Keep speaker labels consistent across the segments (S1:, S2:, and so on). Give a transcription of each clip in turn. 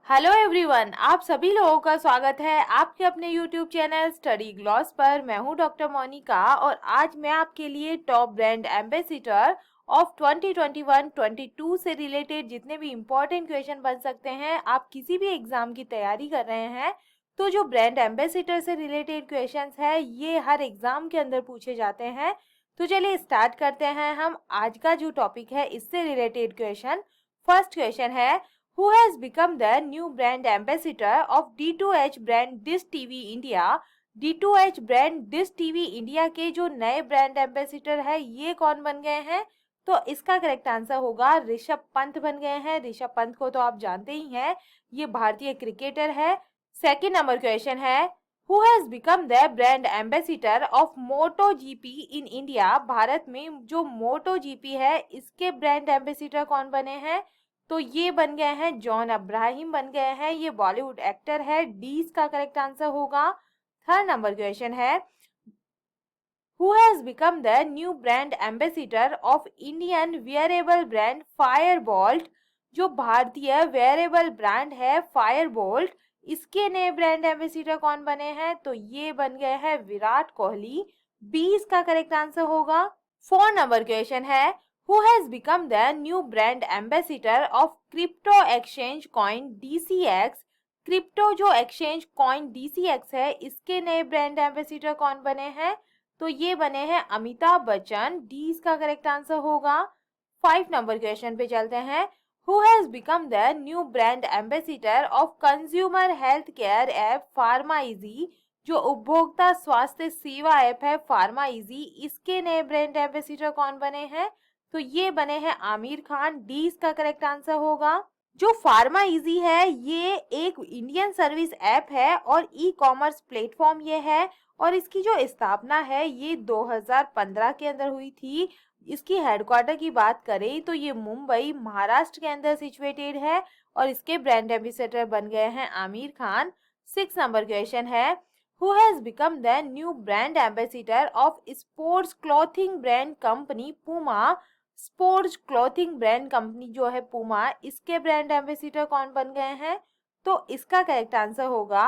S1: Hello everyone, आप सभी लोगों का स्वागत है आपके अपने यूट्यूब चैनल स्टडी ग्लॉस पर। मैं हूं डॉक्टर मोनिका और आज मैं आपके लिए टॉप ब्रांड एम्बेसिडर ऑफ 2021-22 से रिलेटेड जितने भी इम्पोर्टेंट क्वेश्चन बन सकते हैं, आप किसी भी एग्जाम की तैयारी कर रहे हैं तो जो ब्रांड एम्बेसिडर से रिलेटेड क्वेश्चंस है ये हर एग्जाम के अंदर पूछे जाते हैं। तो चलिए स्टार्ट करते हैं हम आज का जो टॉपिक है इससे रिलेटेड क्वेश्चन। फर्स्ट क्वेश्चन है, who has become the new brand ambassador of D2H brand Dish TV India। D2H brand Dish TV India के जो नए ब्रांड एम्बेसिडर है ये कौन बन गए हैं? तो इसका करेक्ट आंसर होगा ऋषभ पंत बन गए हैं। ऋषभ पंत को तो आप जानते ही हैं, ये भारतीय क्रिकेटर है। सेकंड नंबर क्वेश्चन है, who has become the brand ambassador of MotoGP in India। Bharat में जो MotoGP है इसके ब्रांड एम्बेसिडर कौन बने हैं? तो ये बन गए हैं जॉन अब्राहिम बन गए हैं। ये बॉलीवुड एक्टर है। डी इसका करेक्ट आंसर होगा। थर्ड नंबर क्वेश्चन है, who has become the new brand ambassador of Indian wearable brand Fireboltt. जो भारतीय वेयरेबल ब्रांड है फायरबोल्ट, इसके नए ब्रांड एम्बेसिडर कौन बने हैं? तो ये बन गए हैं विराट कोहली। बी इसका करेक्ट आंसर होगा। फोर नंबर क्वेश्चन है, who has become the new brand ambassador of crypto exchange coin DCX। Crypto जो एक्सचेंज कॉइन DCX है इसके नए ब्रांड एम्बेसिडर कौन बने हैं? तो ये बने हैं अमिताभ बच्चन। डी इसका करेक्ट आंसर होगा। 5 नंबर क्वेश्चन पे चलते हैं, who has become the new brand ambassador of consumer health care app Pharmaizy। जो उपभोक्ता स्वास्थ्य सेवा ऐप है फार्माइजी, इसके नए ब्रांड एम्बेसिडर कौन बने हैं? तो ये बने हैं आमिर खान। डी इसका करेक्ट आंसर होगा। जो फार्मा इजी है ये एक इंडियन सर्विस ऐप है और ई कॉमर्स प्लेटफॉर्म ये है और इसकी जो स्थापना है ये 2015 के अंदर हुई थी। इसकी हेडक्वार्टर की बात करें तो ये मुंबई महाराष्ट्र के अंदर सिचुएटेड है और इसके ब्रांड एम्बेसडर बन गए हैं आमिर खान। 6 नंबर क्वेश्चन है, who has become the new brand ambassador of sports clothing brand company Puma। Sports clothing brand company जो है पूमा, इसके ब्रांड एम्बेसिडर कौन बन गए हैं? तो इसका करेक्ट आंसर होगा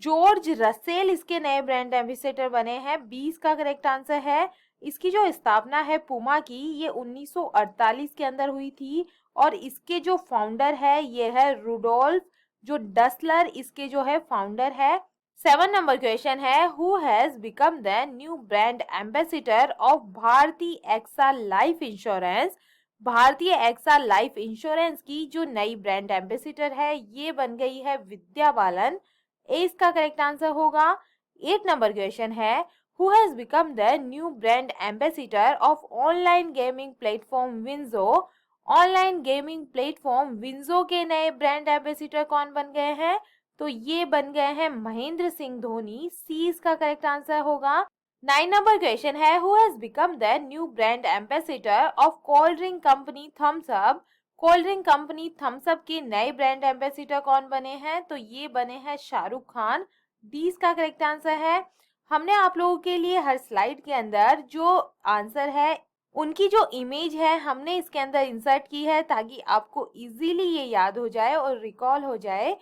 S1: जॉर्ज रसेल। इसके नए ब्रांड एम्बेसिडर बने हैं। 20 का करेक्ट आंसर है। इसकी जो स्थापना है पूमा की ये 1948 के अंदर हुई थी और इसके जो फाउंडर है ये है रुडोल्फ जो डसलर, इसके जो है फाउंडर है। 7 नंबर क्वेश्चन है, who has become the new brand ambassador of Bharti AXA life insurance. भारतीय एक्सा लाइफ इंश्योरेंस की जो नई ब्रांड एम्बेसिडर है ये बन गई है विद्या बालन। ए इसका करेक्ट आंसर होगा। 8 नंबर क्वेश्चन है, who has become the new brand ambassador of online gaming platform WinZO. Online gaming platform WinZO के नए ब्रांड एम्बेसिडर कौन बन गए हैं? तो ये बन गए हैं महेंद्र सिंह धोनी। सी इसका करेक्ट आंसर होगा। 9 नंबर क्वेश्चन है, who has become the new brand ambassador of cold drink company Thums Up. Cold drink company Thums Up के नए ब्रांड एम्बेसिडर कौन बने हैं? तो ये बने हैं शाहरुख खान। डी इसका करेक्ट आंसर है। हमने आप लोगों के लिए हर स्लाइड के अंदर जो आंसर है उनकी जो इमेज है हमने इसके अंदर इंसर्ट की है ताकि आपको इजीली ये याद हो जाए और रिकॉल हो जाए।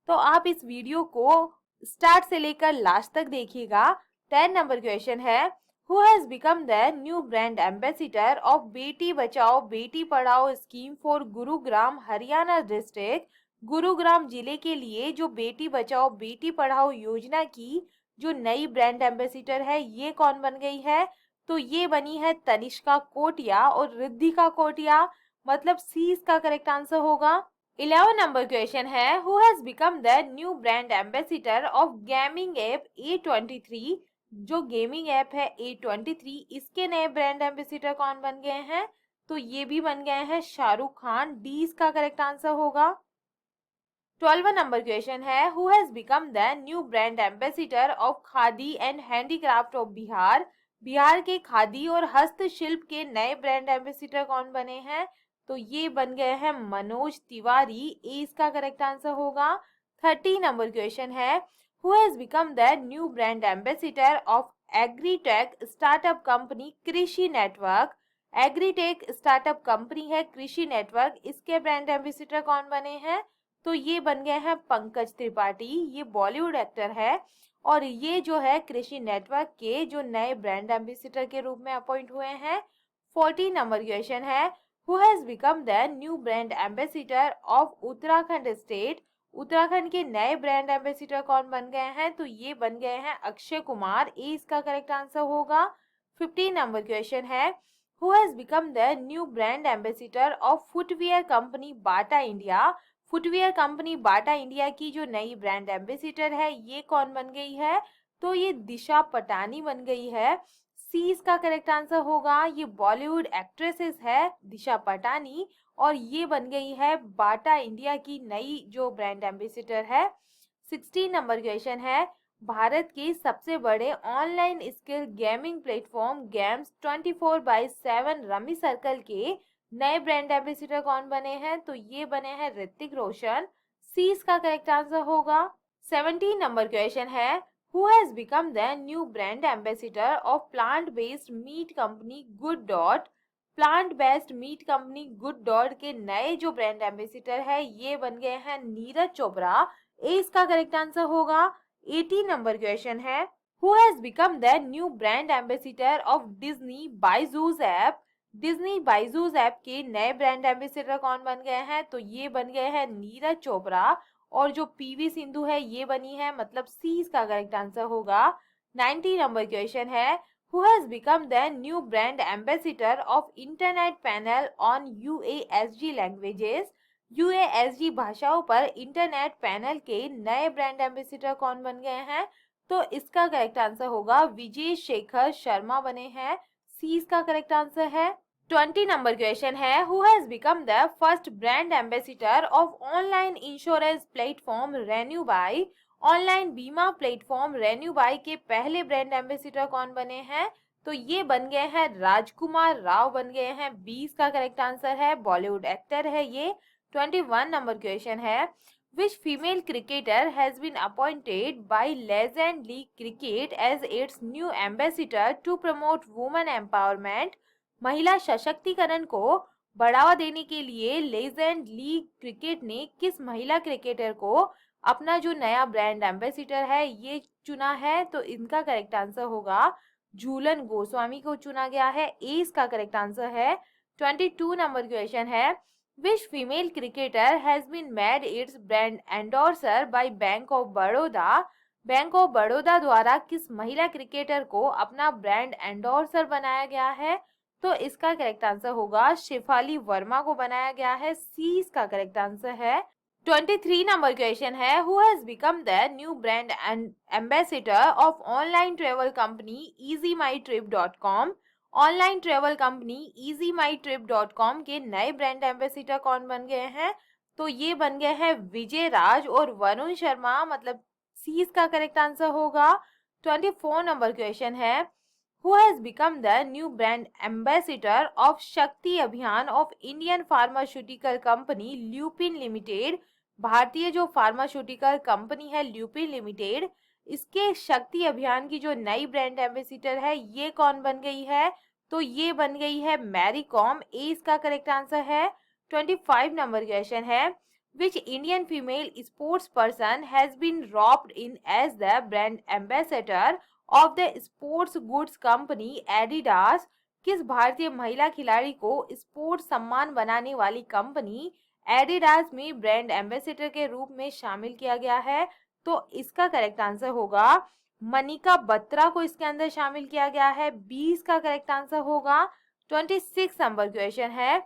S1: तो आप इस वीडियो को स्टार्ट से लेकर लास्ट तक देखिएगा। 10 नंबर क्वेश्चन है, who has become the new brand ambassador of Beti Bachao Beti पढ़ाओ scheme for Gurugram Haryana district. Gurugram जिले के लिए जो बेटी बचाओ बेटी पढ़ाओ योजना की जो नई ब्रांड एम्बेसिडर है ये कौन बन गई है? तो ये बनी है तनिष्का कोटिया और रिद्धिका कोटिया। मतलब सी इसका करेक्ट आंसर होगा। 11 नंबर क्वेश्चन है, who has become the new brand ambassador of gaming app A23। जो गेमिंग ऐप है A23 इसके नए ब्रांड एम्बेसिडर कौन बन गए हैं? तो ये भी बन गए हैं शाहरुख खान। डी इसका करेक्ट आंसर होगा। 12 नंबर क्वेश्चन है, who has become the new brand ambassador of khadi and handicraft of Bihar. Bihar के खादी और हस्तशिल्प के नए ब्रांड एम्बेसिडर कौन बने हैं? तो ये बन गए हैं मनोज तिवारी। ए इसका करेक्ट आंसर होगा। 30 नंबर क्वेश्चन है, who has become the new brand ambassador of agritech startup company कृषि नेटवर्क। एग्रीटेक स्टार्टअप कंपनी है कृषि नेटवर्क, इसके ब्रांड एम्बेसिडर कौन बने हैं? तो ये बन गए हैं पंकज त्रिपाठी, ये बॉलीवुड एक्टर है और ये जो है कृषि नेटवर्क के जो नए ब्रांड एम्बेसडर के रूप में अपॉइंट हुए हैं। 14 नंबर क्वेश्चन है, who has become the new brand ambassador of Uttarakhand state. Uttarakhand के नए ब्रांड एम्बेसडर कौन बन गए हैं, तो ये बन गए हैं अक्षय कुमार, ए इसका करेक्ट आंसर होगा। 15 नंबर क्वेश्चन है, who has become the new brand ambassador of footwear company Bata India. Footwear company Bata India की जो नई ब्रांड एम्बेसडर है ये कौन बन गई है, तो ये दिशा पटानी बन गई है, सी इसका करेक्ट आंसर होगा। ये बॉलीवुड एक्ट्रेसेस है दिशा पटानी और ये बन गई है बाटा इंडिया की नई जो ब्रांड एम्बेसडर है। 16 नंबर क्वेश्चन है, भारत के सबसे बड़े online skill gaming platform games 24/7 rummy circle के नए ब्रांड एम्बेसडर कौन बने हैं, तो ये बने हैं ऋतिक रोशन, सी इसका करेक्ट आंसर होगा। 17 नंबर क्वेश्चन है, who has become the new brand ambassador of plant based meat company good dot. Plant based meat company good dot के नए जो ब्रांड एम्बेसडर है ये बन गए हैं नीरज चोपड़ा, ए इसका करेक्ट आंसर होगा। 18 नंबर क्वेश्चन है, who has become the new brand ambassador of Disney Byju's app. Disney Byju's app के नए ब्रांड एम्बेसडर कौन बन गए हैं, तो ये बन गए हैं नीरज चोपड़ा और जो पीवी सिंधु है ये बनी है, मतलब सी इसका करेक्ट आंसर होगा। 90 नंबर क्वेश्चन है, who has become the new brand ambassador of internet panel on UASG languages. UASG भाषाओं पर इंटरनेट पैनल के नए ब्रांड एम्बेसडर कौन बन गए हैं, तो इसका करेक्ट आंसर होगा विजय शेखर शर्मा बने हैं, सी इसका करेक्ट आंसर है। 20 नंबर क्वेश्चन है, who has become the first brand ambassador of online insurance platform RenewBuy. Online बीमा प्लेटफॉर्म रेन्यू बाय के पहले ब्रांड एम्बेसडर कौन बने हैं, तो ये बन गए हैं राजकुमार राव बन गए हैं, 20 का करेक्ट आंसर है, बॉलीवुड एक्टर है ये। 21 नंबर क्वेश्चन है, which female cricketer has been appointed by Legend League Cricket as its new ambassador to promote women empowerment। महिला सशक्तिकरण को बढ़ावा देने के लिए लेजेंड लीग क्रिकेट ने किस महिला क्रिकेटर को अपना जो नया ब्रांड एम्बेसडर है ये चुना है, तो इनका करेक्ट आंसर होगा झूलन गोस्वामी को चुना गया है, ए इसका करेक्ट आंसर है। 22 नंबर क्वेश्चन है, which female cricketer has been made its brand endorser by bank of Baroda. Bank of Baroda द्वारा किस महिला क्रिकेटर को अपना ब्रांड एंडोर्सर बनाया गया है, तो इसका करेक्ट आंसर होगा शेफाली वर्मा को बनाया गया है, सी इसका करेक्ट आंसर है। 23 नंबर क्वेश्चन है, who has become the new brand ambassador of online travel company easyMyTrip.com। Online travel company easyMyTrip.com के नए ब्रांड एम्बेसडर कौन बन गए हैं, तो ये बन गए हैं विजय राज और वरुण शर्मा, मतलब सी इसका करेक्ट आंसर होगा। 24 नंबर क्वेश्चन है, who has become the new brand ambassador of शक्ति अभियान of Indian pharmaceutical company lupin limited. भारतीय जो फार्मास्यूटिकल कंपनी है ल्यूपिन लिमिटेड, इसके शक्ति अभियान की जो नई ब्रांड एम्बेसडर है ये कौन बन गई है, तो ये बन गई है मैरी कॉम, ए इसका करेक्ट आंसर है। 25 नंबर क्वेश्चन है, which Indian female sports person has been dropped in as the brand ambassador of the sports goods company Adidas. किस भारतीय महिला खिलाड़ी को स्पोर्ट्स सम्मान बनाने वाली कंपनी एडिडास में ब्रांड एम्बेसडर के रूप में शामिल किया गया है, तो इसका करेक्ट आंसर होगा मनिका बत्रा को इसके अंदर शामिल किया गया है, 20 का करेक्ट आंसर होगा। 26 नंबर क्वेश्चन है,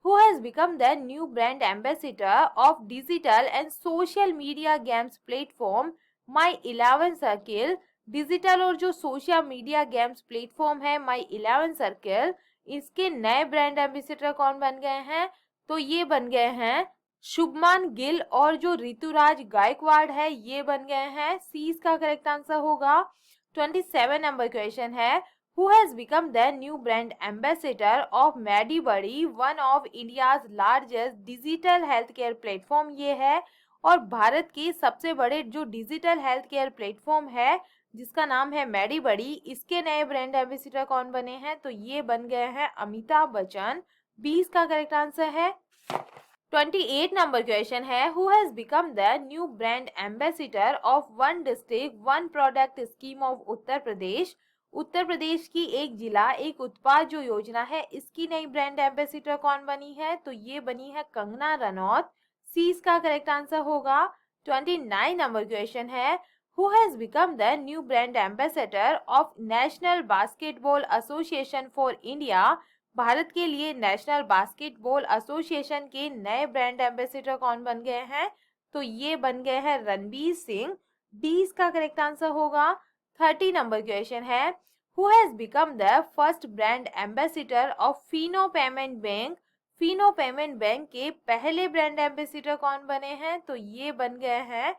S1: who has become the new brand ambassador of digital and social media games platform my 11 circle. Digital और जो सोशल मीडिया गेम्स प्लेटफॉर्म है माई 11 सर्किल, इसके नए ब्रांड एम्बेसडर कौन बन गए हैं, तो ये बन गए हैं शुभमान गिल और जो ऋतुराज गायकवाड़ है ये बन गए हैं, सी इसका करेक्ट आंसर होगा। 27 नंबर क्वेश्चन है, who has become the new brand ambassador of Medibuddy, one of India's largest digital health care platform ये है, और भारत के सबसे बड़े जो डिजिटल हेल्थ केयर प्लेटफॉर्म है जिसका नाम है मेडीबडी, इसके नए ब्रांड एम्बेसडर कौन बने हैं, तो ये बन गए हैं अमिताभ बच्चन, 20 का करेक्ट आंसर है। 28 नंबर क्वेश्चन है, who has become the new brand ambassador of one district one product scheme of Uttar Pradesh. Uttar Pradesh की एक जिला एक उत्पाद जो योजना है, इसकी नई ब्रांड एम्बेसिडर कौन बनी है? तो ये बनी है कंगना रनौत। सी इसका करेक्ट आंसर होगा। 29 नंबर क्वेश्चन है, who has become the new brand ambassador of national basketball association for India. Bharat के लिए नेशनल बास्केटबॉल एसोसिएशन के नए ब्रांड एम्बेसडर कौन बन गए हैं? तो ये बन गए हैं रणबीर सिंह। डी इसका करेक्ट आंसर होगा। 30 नंबर क्वेश्चन है, who has become the first brand ambassador of Fino payment bank. Fino payment bank के पहले ब्रांड एम्बेसडर कौन बने हैं? तो ये बन गए हैं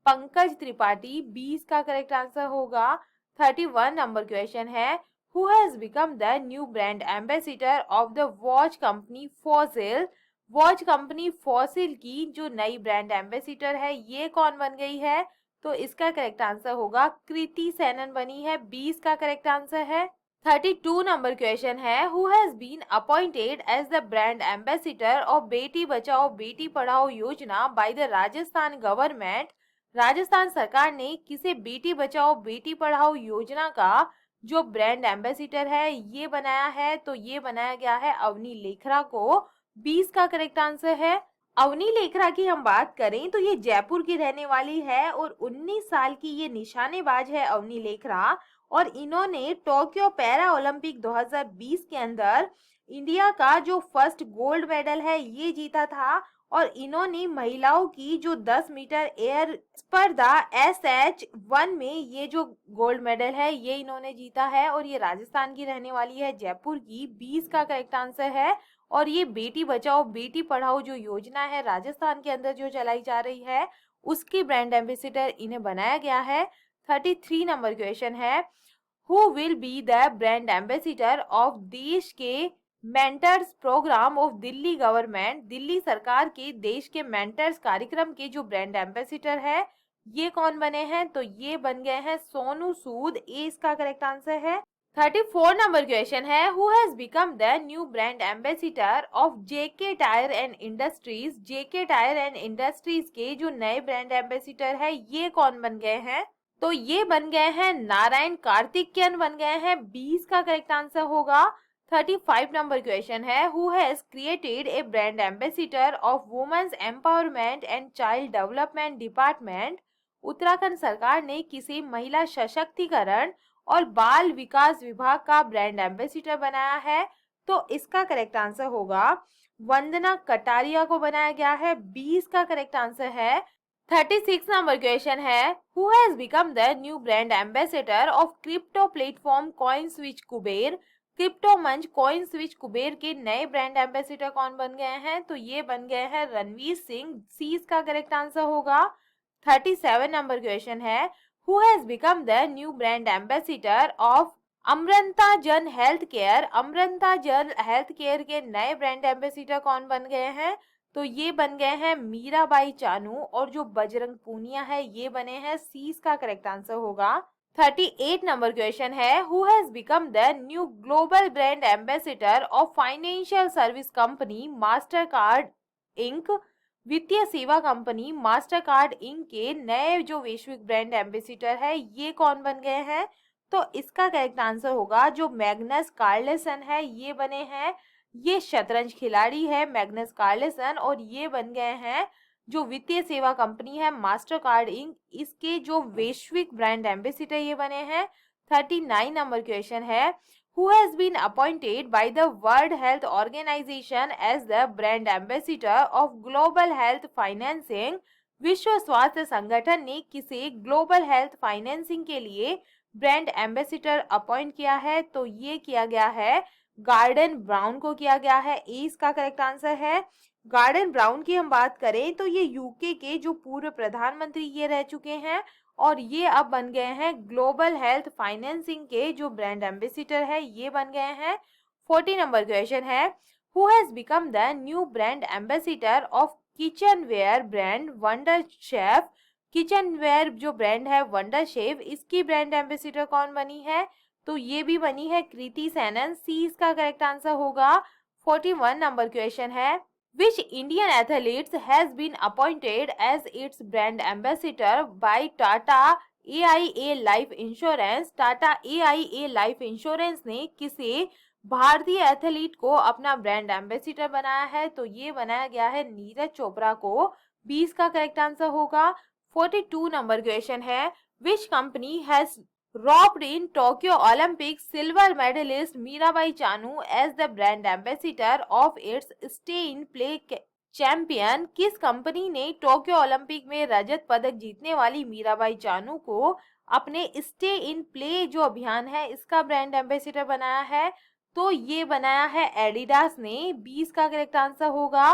S1: पंकज त्रिपाठी। 20 का करेक्ट आंसर होगा। 31 नंबर क्वेश्चन है, who has become the new brand ambassador of the watch company Fossil। Watch company fossil की जो नई ब्रांड एम्बेसिडर है, ये कौन बन गई है? तो इसका करेक्ट आंसर होगा कृति सेनन बनी है। 20 का करेक्ट आंसर है। 32 नंबर क्वेश्चन है, who has been appointed as the brand ambassador of Beti Bachao Beti Padhao Yojana by the Rajasthan government. Rajasthan सरकार ने किसे बेटी बचाओ बेटी पढ़ाओ योजना का जो ब्रांड एम्बेसिडर है ये बनाया है? तो ये बनाया गया है अवनी लेखरा को। 20 का करेक्ट आंसर है। अवनी लेखरा की हम बात करें तो ये जयपुर की रहने वाली है और 19 साल की ये निशानेबाज है अवनी लेखरा। और इन्होंने टोक्यो पैरा ओलंपिक 2020 के अंदर इंडिया का जो फर्स्ट गोल्ड मेडल है ये जीता था। और इन्होंने महिलाओं की जो 10 मीटर एयर स्पर्धा SH1 में ये जो गोल्ड मेडल है ये इन्होंने जीता है। और ये राजस्थान की रहने वाली है, जयपुर की। 20 का करेक्ट आंसर है। और ये बेटी बचाओ बेटी पढ़ाओ जो योजना है राजस्थान के अंदर जो चलाई जा रही है, उसकी ब्रांड एम्बेसिडर इन्हें बनाया गया है। 33 नंबर क्वेश्चन है, who will be the brand ambassador of Desh Ke mentors program of Delhi government. Delhi सरकार के देश के मेंटर्स कार्यक्रम के जो ब्रांड एम्बेसिडर है ये कौन बने हैं? तो ये बन गए हैं सोनू सूद। ए इसका करेक्ट आंसर है। 34 नंबर क्वेश्चन है, who has become the new brand ambassador of JK tyre and industries. JK tyre and industries के जो नए ब्रांड एम्बेसिडर है ये कौन बन गए हैं? तो ये बन गए हैं नारायण कार्तिकेयन बन गए हैं। 20 का करेक्ट आंसर होगा। 35 नंबर क्वेश्चन है, who has created a brand ambassador of women's empowerment and child development department. Uttarakhand सरकार ने किसी महिला सशक्तिकरण और बाल विकास विभाग का ब्रांड एम्बेसिडर बनाया है? तो इसका करेक्ट आंसर होगा वंदना कटारिया को बनाया गया है। 20 का करेक्ट आंसर है। 36 नंबर क्वेश्चन है, who has become the new brand ambassador of crypto platform coin switch Kuber. Crypto मंच कॉइन स्विच कुबेर के नए ब्रांड एम्बेसिडर कौन बन गए हैं? तो ये बन गए हैं रणवीर सिंह। सी इसका करेक्ट आंसर होगा। 37 नंबर क्वेश्चन है, who has become the new brand ambassador of Amrita जन हेल्थ केयर। अमृता जन हेल्थ केयर के नए ब्रांड एम्बेसिडर कौन बन गए हैं? तो ये बन गए हैं मीराबाई चानू। और जो बजरंग पूनिया है ये बने हैं। सी इसका करेक्ट आंसर होगा। 38 नंबर क्वेश्चन है, who has become the new global brand ambassador of financial service company Mastercard Inc. वित्तीय सेवा कंपनी मास्टर कार्ड इंक के नए जो वैश्विक ब्रांड एम्बेसिडर है ये कौन बन गए हैं? तो इसका करेक्ट आंसर होगा जो मैग्नस कार्लसन है ये बने हैं। ये शतरंज खिलाड़ी है मैग्नस कार्लसन। और ये बन गए हैं जो वित्तीय सेवा कंपनी है मास्टर कार्ड इंक, इसके जो वैश्विक ब्रांड एम्बेसिडर ये बने हैं। 39 नंबर क्वेश्चन है, who has been appointed by the World Health Organization as the brand ambassador of global health financing. विश्व स्वास्थ्य संगठन ने किसे ग्लोबल हेल्थ फाइनेंसिंग के लिए ब्रांड एम्बेसिडर अपॉइंट किया है? तो ये किया गया है गार्डन ब्राउन को किया गया है। ए इसका करेक्ट आंसर है। गार्डन ब्राउन की हम बात करें तो ये यूके के जो पूर्व प्रधानमंत्री ये रह चुके हैं। और ये अब बन गए हैं ग्लोबल हेल्थ फाइनेंसिंग के जो ब्रांड एम्बेसिडर है ये बन गए हैं। 40 नंबर क्वेश्चन है, who has become the new brand ambassador of kitchenware brand wonder chef. Kitchenware जो ब्रांड है वंडर शेफ, इसकी ब्रांड एम्बेसिडर कौन बनी है? तो ये भी बनी है कृति सेनन। सी इसका करेक्ट आंसर होगा। 41 नंबर क्वेश्चन है, Which Indian athletes has been appointed as its brand ambassador by Tata AIA Life Insurance? Tata AIA life insurance ने किसे भारतीय एथलीट को अपना ब्रांड एम्बेसिडर बनाया है? तो ये बनाया गया है नीरज चोपड़ा को। 20 का करेक्ट आंसर होगा। 42 नंबर क्वेश्चन है, which company has robbed in Tokyo Olympics silver medalist Mirabai Chanu as the brand ambassador of its stay in play champion? किस कंपनी ने टोक्यो ओलंपिक में रजत पदक जीतने वाली मीराबाई चानू को अपने स्टे इन प्ले जो अभियान है इसका ब्रांड एम्बेसडर बनाया है? तो ये बनाया है एडिडास ने। 20 का करेक्ट आंसर होगा।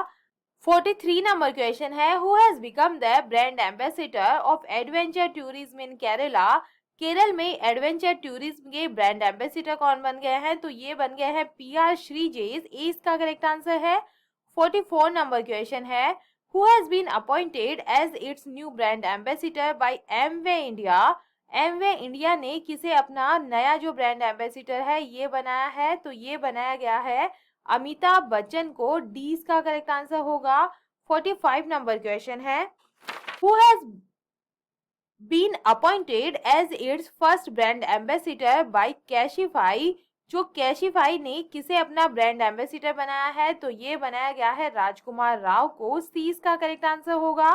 S1: 43 नंबर क्वेश्चन है, who has become the brand ambassador of adventure tourism in Kerala? Kerala में एडवेंचर टूरिज्म के ब्रांड एम्बेसडर कौन बन गए हैं? तो ये बन गए हैं PR श्रीजेश। ए इसका करेक्ट आंसर है। 44 नंबर क्वेश्चन है, who has been appointed as its new brand ambassador by Amway India? Amway India ने किसे अपना नया जो ब्रांड एम्बेसडर है ये बनाया है? तो ये बनाया गया है अमिताभ बच्चन को। 20 का करेक्ट आंसर होगा। 45 नंबर क्वेश्चन है, who has been appointed as its first brand ambassador by Cashify? जो कैशिफाई ने किसे अपना ब्रांड एम्बेसडर बनाया है? तो ये बनाया गया है राजकुमार राव को। 30 का करेक्ट आंसर होगा।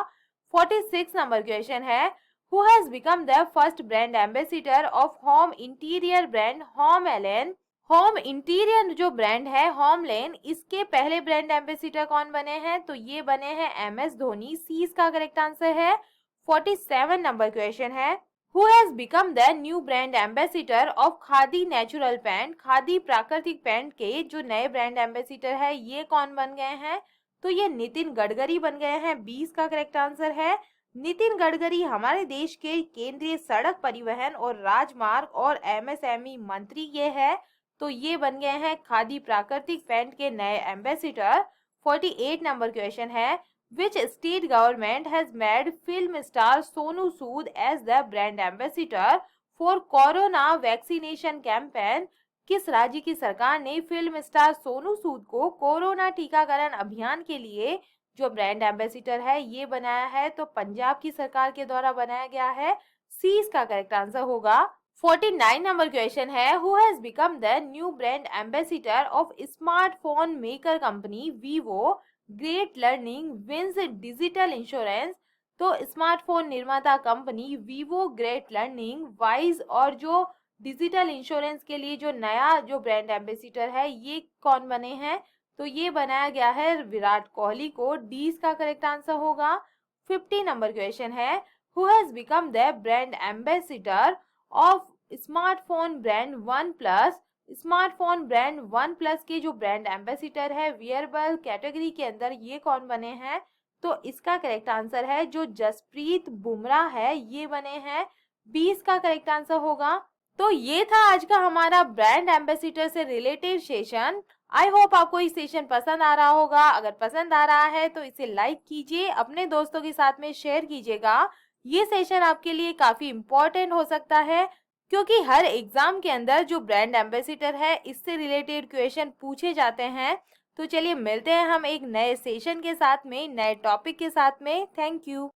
S1: 46 नंबर क्वेश्चन है, who has become the first brand ambassador of home interior brand HomeLane? Home interior जो ब्रांड है होमलेन, इसके पहले ब्रांड एम्बेसडर कौन बने हैं? तो ये बने हैं MS धोनी। 30 का करेक्ट आंसर है। 47 नंबर क्वेश्चन है, who has become the new brand ambassador of khadi natural pant? Khadi प्राकृतिक पैंट के जो नए ब्रांड एम्बेसडर है ये कौन बन गए हैं? तो ये नितिन गडकरी बन गए हैं। 20 का करेक्ट आंसर है। नितिन गडकरी हमारे देश के केंद्रीय सड़क परिवहन और राजमार्ग और MSME मंत्री ये है। तो ये बन गए हैं खादी प्राकृतिक पैंट के नए एम्बेसडर। 48 नंबर क्वेश्चन है, which state government has made film star Sonu Sood as the brand ambassador for corona vaccination campaign? किस राज्य की सरकार ने फिल्म स्टार सोनू सूद को कोरोना टीकाकरण अभियान के लिए जो ब्रांड एम्बेसडर है ये बनाया है? तो पंजाब की सरकार के द्वारा बनाया गया है। सी इसका करेक्ट आंसर होगा। 49 नंबर क्वेश्चन है, who has become the new brand ambassador of smartphone maker company Vivo? Great Learning wins digital insurance. तो स्मार्टफोन निर्माता कंपनी वीवो ग्रेट लर्निंग वाइज और जो डिजिटल इंश्योरेंस के लिए जो नया जो ब्रांड एम्बेसडर है ये कौन बने हैं? तो ये बनाया गया है विराट कोहली को। 20 का करेक्ट आंसर होगा। 50 नंबर क्वेश्चन है, who has become the brand ambassador of smartphone brand one plus? Smartphone brand one plus के जो ब्रांड एम्बेसडर है वियरेबल कैटेगरी के अंदर ये कौन बने हैं? तो इसका करेक्ट आंसर है जो जसप्रीत बुमराह है ये बने हैं। 20 का करेक्ट आंसर होगा। तो ये था आज का हमारा ब्रांड एम्बेसडर से रिलेटेड सेशन। आई होप आपको ये सेशन पसंद आ रहा होगा। अगर पसंद आ रहा है तो इसे लाइक कीजिए, अपने दोस्तों के साथ में शेयर कीजिएगा। ये सेशन आपके लिए काफी इम्पोर्टेंट हो सकता है क्योंकि हर एग्जाम के अंदर जो ब्रांड एम्बेसडर है इससे रिलेटेड क्वेश्चन पूछे जाते हैं। तो चलिए मिलते हैं हम एक नए सेशन के साथ में, नए टॉपिक के साथ में। Thank you.